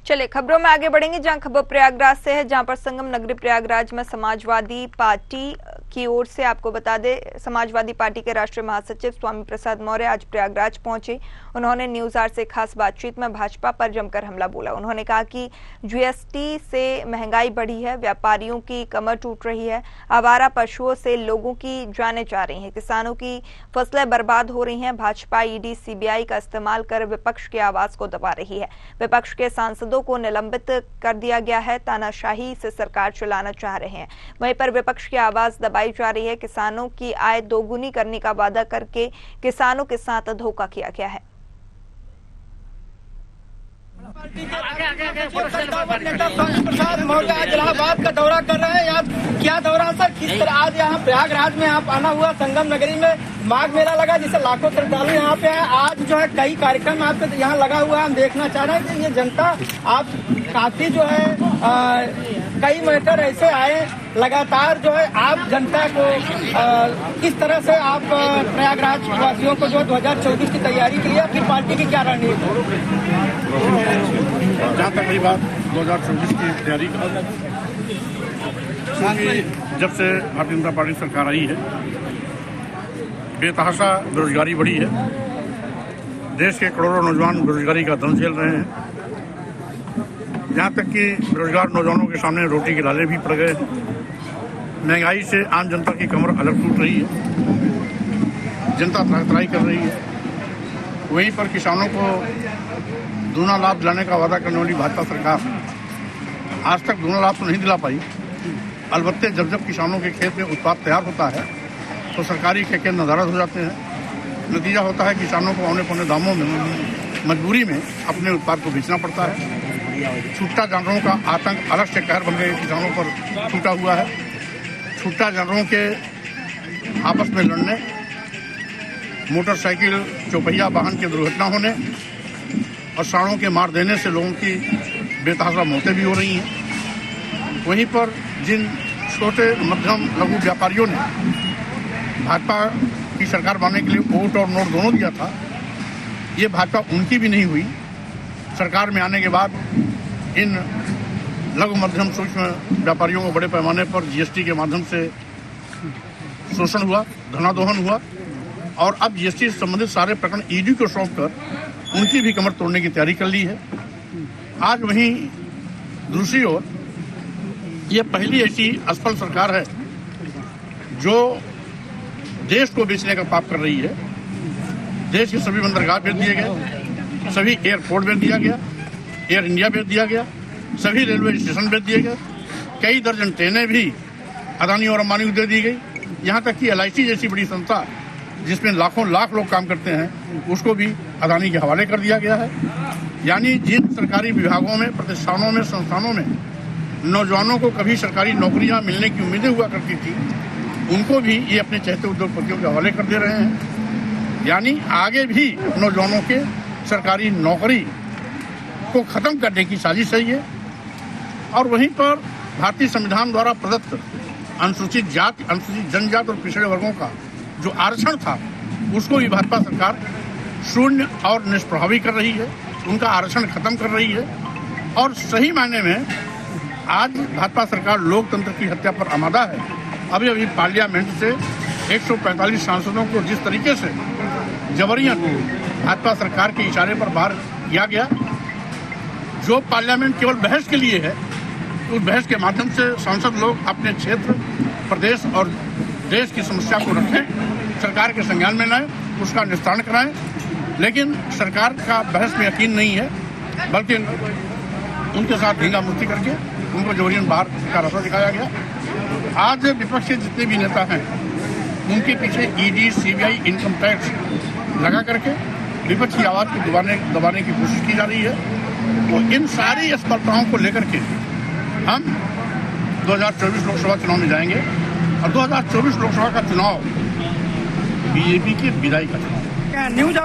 चलिए खबरों में आगे बढ़ेंगे, जहां खबर प्रयागराज से है, जहां पर संगम नगरी प्रयागराज में समाजवादी पार्टी की ओर से, आपको बता दें, समाजवादी पार्टी के राष्ट्रीय महासचिव स्वामी प्रसाद मौर्य आज प्रयागराज पहुंचे। उन्होंने न्यूज 8 से खास बातचीत में भाजपा पर जमकर हमला बोला। उन्होंने कहा कि जीएसटी से महंगाई बढ़ी है, व्यापारियों की कमर टूट रही है, आवारा पशुओं से लोगों की जानें जा रही हैं, किसानों की फसलें बर्बाद हो रही हैं। भाजपा ईडी सीबीआई का इस्तेमाल कर विपक्ष की आवाज को दबा रही है। विपक्ष के सांसदों को निलंबित कर दिया गया है, तानाशाही से सरकार चलाना चाह रहे हैं। वहीं पर विपक्ष की आवाज दबाई जा रही है। किसानों की आय दोगुनी करने का वादा करके किसानों के साथ धोखा किया गया है। नेता स्वामी प्रसाद मौर्य आज इलाहाबाद का दौरा कर रहे हैं। आज क्या दौरा सर, किस तरह आज यहाँ प्रयागराज में आप आना हुआ, संगम नगरी में माघ मेला लगा जिसे लाखों श्रद्धालु यहाँ पे हैं। आज जो है कई कार्यक्रम आपके यहाँ लगा हुआ है। हम देखना चाह रहे हैं कि ये जनता आप काफी जो है कई मीटर ऐसे आए लगातार जो है आप जनता को किस तरह से आप प्रयागराज वासियों को जो 2024 की तैयारी के लिए अपनी पार्टी की क्या रणनीति है? जहाँ तक रही बात 2024 की तैयारी का, क्योंकि जब से भारतीय जनता पार्टी सरकार आई है बेतहाशा बेरोजगारी बढ़ी है। देश के करोड़ों नौजवान बेरोजगारी का दंश झेल रहे हैं। यहाँ तक कि बेरोजगार नौजवानों के सामने रोटी के लाले भी पड़ गए हैं। महंगाई से आम जनता की कमर अलग टूट रही है, जनता त्राही कर रही है। वहीं पर किसानों को दूना लाभ दिलाने का वादा करने वाली भाजपा सरकार आज तक दूना लाभ तो नहीं दिला पाई। अलबत्ते जब जब किसानों के खेत में उत्पाद तैयार होता है तो सरकारी ठेके नदारद हो जाते हैं। नतीजा होता है किसानों को औने पौने दामों में मजबूरी में अपने उत्पाद को बेचना पड़ता है। छुट्टा जानवरों का आतंक अलग से कहर बन गए किसानों पर छूटा हुआ है। छुट्टा जानवरों के आपस में लड़ने, मोटरसाइकिल चौपहिया वाहन की दुर्घटना होने और सांडों के मार देने से लोगों की बेतहाशा मौतें भी हो रही हैं। वहीं पर जिन छोटे मध्यम लघु व्यापारियों ने भाजपा की सरकार बनाने के लिए वोट और नोट दोनों दिया था, ये भाजपा उनकी भी नहीं हुई। सरकार में आने के बाद इन लघु मध्यम सूक्ष्म व्यापारियों को बड़े पैमाने पर जीएसटी के माध्यम से शोषण हुआ, धनादोहन हुआ और अब जीएसटी से संबंधित सारे प्रकरण ईडी को सौंपकर उनकी भी कमर तोड़ने की तैयारी कर ली है। आज वहीं दूसरी ओर ये पहली ऐसी असफल सरकार है जो देश को बेचने का पाप कर रही है। देश के सभी बंदरगाह बेच दिए गए, सभी एयरपोर्ट बेच दिया गया, एयर इंडिया बेच दिया गया, सभी रेलवे स्टेशन बेच दिए गए, कई दर्जन ट्रेनें भी अदानी और अंबानी को दे दी गई। यहाँ तक कि LIC जैसी बड़ी संस्था जिसमें लाखों लाख लोग काम करते हैं उसको भी अदानी के हवाले कर दिया गया है। यानी जिन सरकारी विभागों में, प्रतिष्ठानों में, संस्थानों में नौजवानों को कभी सरकारी नौकरियां मिलने की उम्मीदें हुआ करती थी, उनको भी ये अपने चहते उद्योगपतियों के हवाले कर दे रहे हैं। यानी आगे भी नौजवानों के सरकारी नौकरी को खत्म करने की साजिश है ये। और वहीं पर भारतीय संविधान द्वारा प्रदत्त अनुसूचित जाति, अनुसूचित जनजाति और पिछड़े वर्गों का जो आरक्षण था उसको भी भाजपा सरकार शून्य और निष्प्रभावी कर रही है, उनका आरक्षण खत्म कर रही है। और सही मायने में आज भाजपा सरकार लोकतंत्र की हत्या पर आमादा है। अभी अभी पार्लियामेंट से 145 सांसदों को जिस तरीके से जबरियन भाजपा सरकार के इशारे पर बाहर किया गया, जो पार्लियामेंट केवल बहस के लिए है, उस बहस के माध्यम से सांसद लोग अपने क्षेत्र, प्रदेश और देश की समस्या को रखें, सरकार के संज्ञान में लाएं, उसका निस्तारण कराएं। लेकिन सरकार का बहस में यकीन नहीं है, बल्कि उनके साथ धींगा मुक्ति करके उनको जबरियन बाहर का रास्ता दिखाया गया। आज विपक्ष के जितने भी नेता हैं उनके पीछे ईडी, सीबीआई, इनकम टैक्स लगा करके विपक्ष की आवाज़ को दबाने की कोशिश की जा रही है। तो इन सारी असफलताओं को लेकर के हम 2024 लोकसभा चुनाव में जाएंगे और 2024 लोकसभा का चुनाव बीजेपी के विदाई का चुनाव। न्यूज